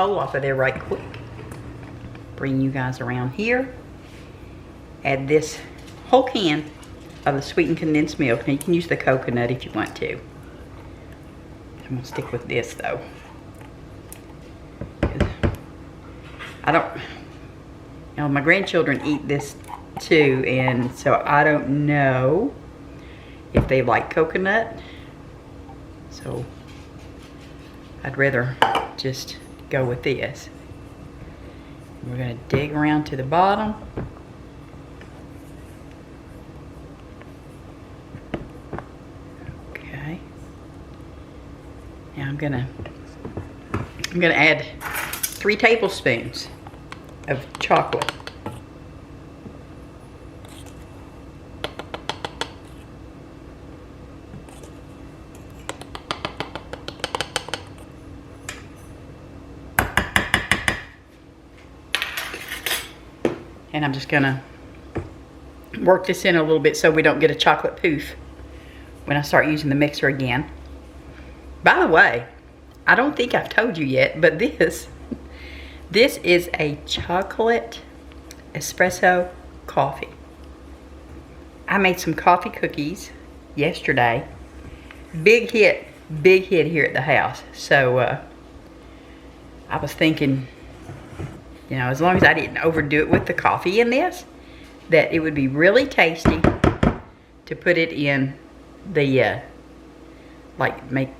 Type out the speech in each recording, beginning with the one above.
bowl off of there right quick. Bring you guys around here. Add this whole can of the sweetened condensed milk. Now you can use the coconut if you want to. I'm gonna stick with this though. I don't, you know, my grandchildren eat this too, and so I don't know if they like coconut. So I'd rather just go with this. We're gonna dig around to the bottom. Okay. Now I'm gonna add 3 tablespoons of chocolate. And I'm just gonna work this in a little bit so we don't get a chocolate poof when I start using the mixer again. By the way, I don't think I've told you yet, but this is a chocolate espresso coffee. I made some coffee cookies yesterday. Big hit here at the house. So I was thinking, you know, as long as I didn't overdo it with the coffee in this, that it would be really tasty to put it in the, like make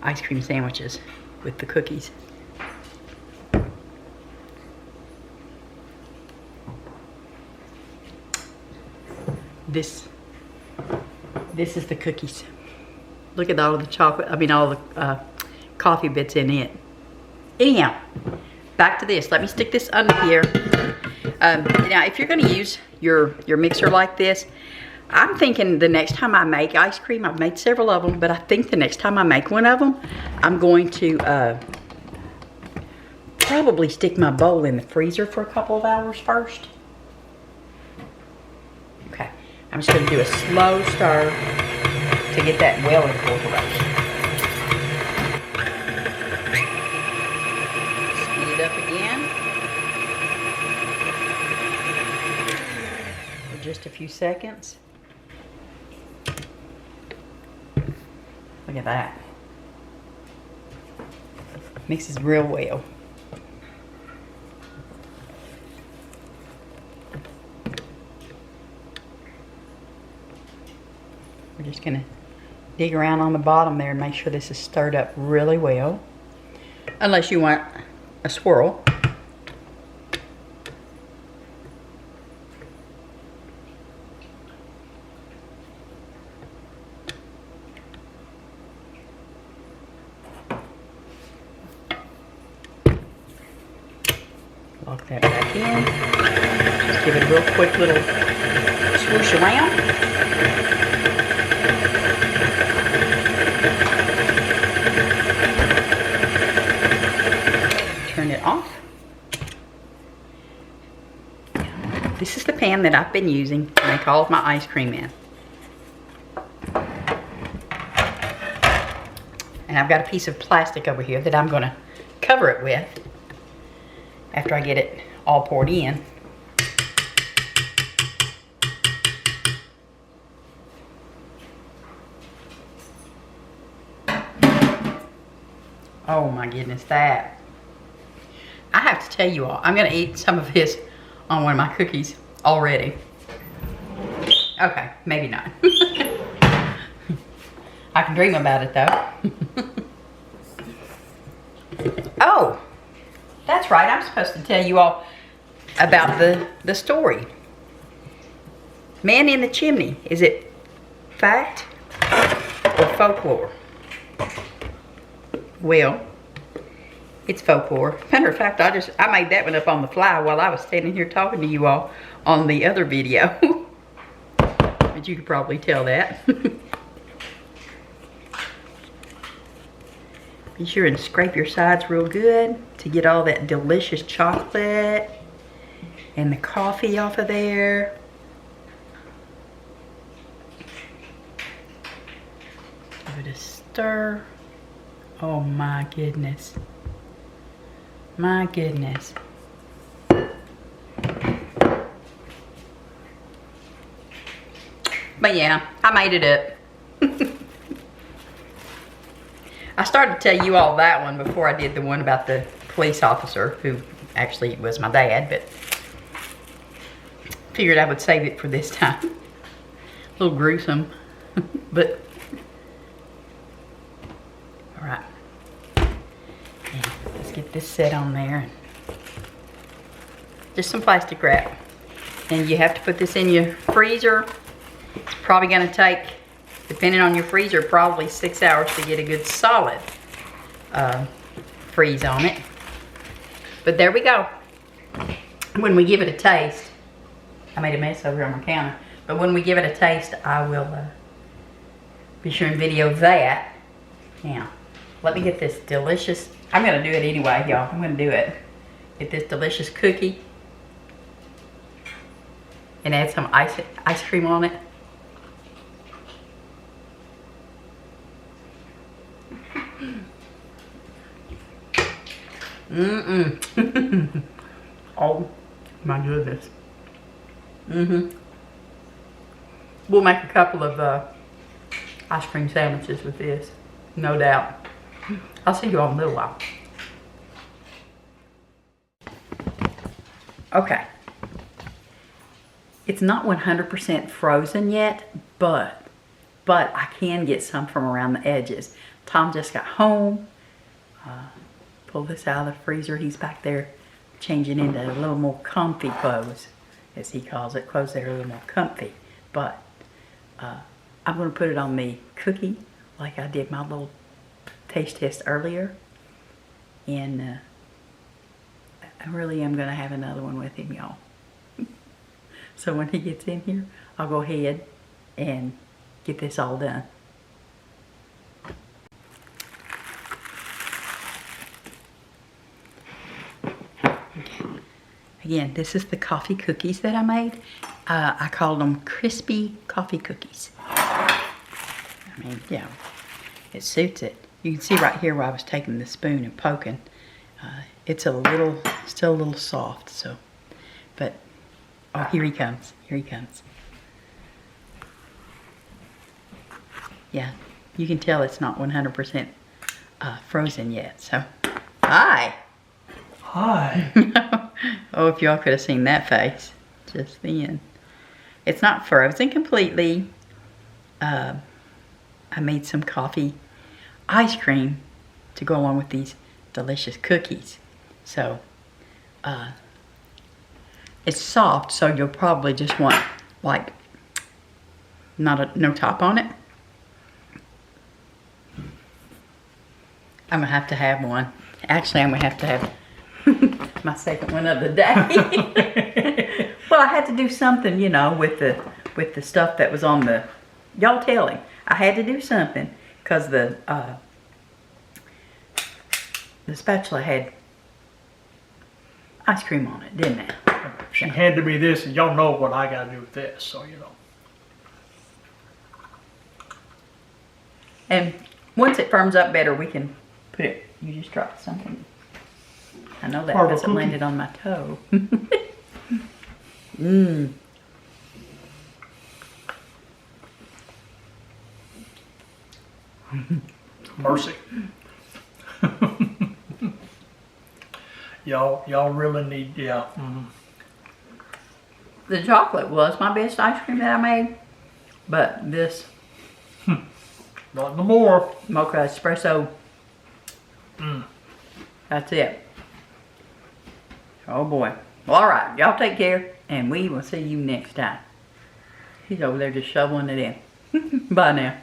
ice cream sandwiches with the cookies. This is the cookies. Look at all of the chocolate, I mean all the coffee bits in it. Anyhow, back to this. Let me stick this under here. Now, if you're going to use your mixer like this, I'm thinking the next time I make ice cream, I've made several of them, but I think the next time I make one of them, I'm going to probably stick my bowl in the freezer for a couple of hours first. Okay, I'm just going to do a slow stir to get that well incorporated. Speed it up again for just a few seconds. Look at that. Mixes real well. We're just gonna dig around on the bottom there and make sure this is stirred up really well. Unless you want a swirl. Lock that back in. Just give it a real quick little swoosh around. Turn it off. This is the pan that I've been using to make all of my ice cream in. And I've got a piece of plastic over here that I'm going to cover it with after I get it all poured in. Oh my goodness, that. I have to tell you all, I'm gonna eat some of this on one of my cookies already. Okay, maybe not. I can dream about it though. Oh, that's right, I'm supposed to tell you all about the story. Man in the Chimney, is it fact or folklore? Well, it's folklore. Matter of fact, I made that one up on the fly while I was standing here talking to you all on the other video. But you could probably tell that. Be sure and scrape your sides real good to get all that delicious chocolate and the coffee off of there. Give it a stir. Oh my goodness. My goodness. But yeah, I made it up. I started to tell you all that one before I did the one about the police officer, who actually was my dad, but figured I would save it for this time. A little gruesome, but all right. Yeah, let's get this set on there. Just some plastic wrap. And you have to put this in your freezer. It's probably gonna take, depending on your freezer, probably 6 hours to get a good solid freeze on it. But there we go. When we give it a taste, I made a mess over here on my counter, but when we give it a taste, I will be sure and video that. Now, let me get this delicious, I'm gonna do it anyway, y'all. I'm gonna do it. Get this delicious cookie and add some ice cream on it. Oh my goodness. We'll make a couple of ice cream sandwiches with this, no doubt. I'll see you all in a little while. Okay. It's not 100% frozen yet, but I can get some from around the edges. Tom just got home. Pull this out of the freezer. He's back there changing into a little more comfy clothes, as he calls it. Clothes that are a little more comfy. But I'm going to put it on the cookie like I did my little taste test earlier. And I really am going to have another one with him, y'all. So when he gets in here, I'll go ahead and get this all done. Again, this is the coffee cookies that I made. I called them crispy coffee cookies. I mean, yeah, it suits it. You can see right here where I was taking the spoon and poking. It's still a little soft, so, but, oh, here he comes, here he comes. Yeah, you can tell it's not 100% frozen yet, so, hi. Hi. Oh, if y'all could have seen that face just then. It's not frozen completely. I made some coffee ice cream to go along with these delicious cookies. So, it's soft, so you'll probably just want, like, no top on it. I'm gonna have to have one. Actually, I'm gonna have to have my second one of the day. Well, I had to do something, you know, with the stuff that was on the, y'all tell him. I had to do something because the spatula had ice cream on it, didn't it? She handed me this, and y'all know what I gotta do with this, so you know. And once it firms up better, we can put it, you just dropped something. I know that because it landed on my toe. Mmm. Mercy. Y'all really need, yeah. The chocolate was my best ice cream that I made, but this Not no more. Mocha Espresso, that's it. Oh boy. Well, all right, y'all take care, and we will see you next time. He's over there just shoveling it in. Bye now.